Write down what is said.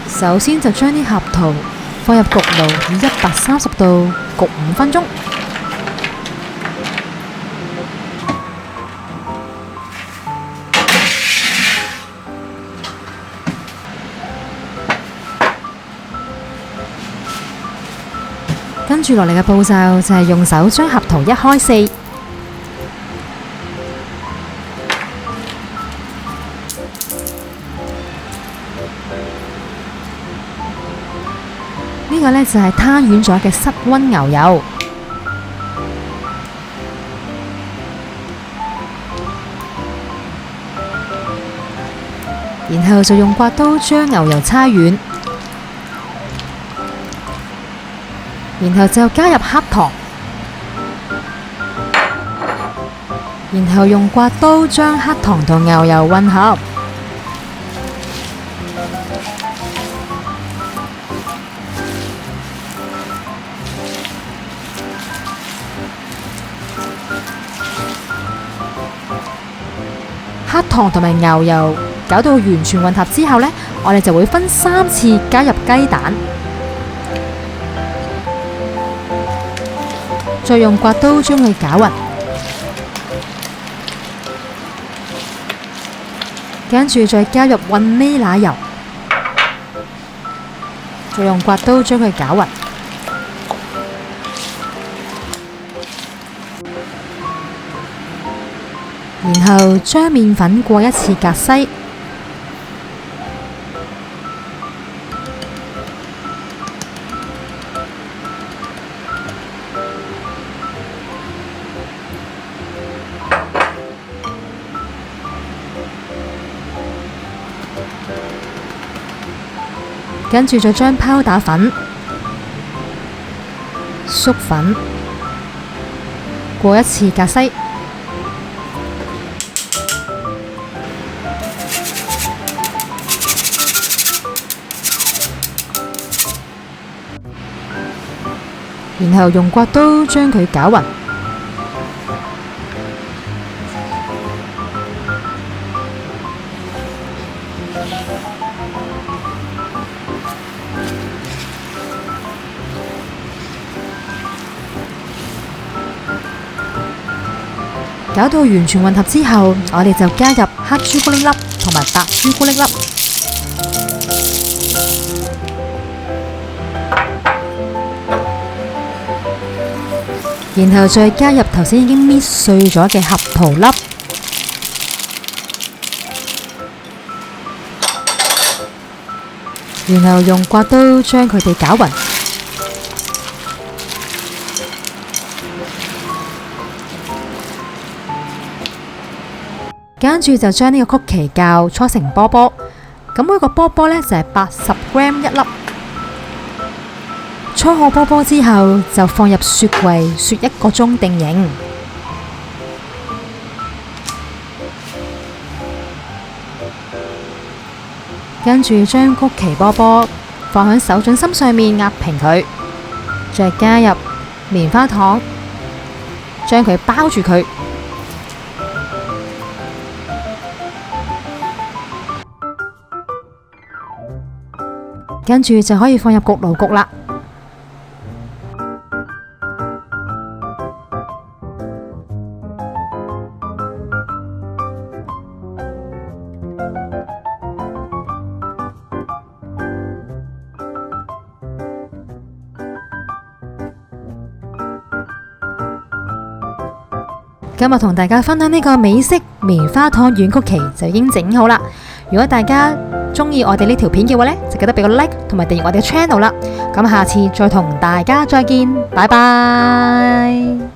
首先就將啲合桃放入焗爐，以130度焗5分鐘。跟住落嚟嘅步驟就係用手將合桃一開四，呢個呢就係攤軟咗嘅室溫牛油，然後就用刮刀將牛油搓軟。然後就加入黑糖，然後用刮刀將黑糖同牛油混合，黑糖同埋牛油搞到完全混合之後呢，我哋就會分3次加入雞蛋。再用刮刀將佢攪勻，跟住再加入混呢拿油，再用刮刀將佢攪勻，然後將麵粉過一次隔篩。跟住再將拋打粉、粟粉過一次隔篩，然後用刮刀將佢攪勻。搞到完全混合之後，我哋就加入黑朱古力粒同埋白朱古力粒，然後再加入頭先已經搣碎咗嘅合桃粒，然後用刮刀將佢哋攪勻。跟住就將呢個曲奇酵搓成波波，咁每個波波呢就係80g一粒。搓好波波之後，就放入雪櫃雪1個鐘定型。跟住將曲奇波波放喺手掌心上面壓平佢，再加入棉花糖，將佢包住佢。跟住就可以放入焗爐焗啦。今日同大家分享呢個美式棉花糖軟曲奇就已經整好啦。如果大家中意我哋呢條片嘅話呢，就記得俾個 like 同埋訂閱我哋嘅 channel 啦。咁下次再同大家再見，拜拜。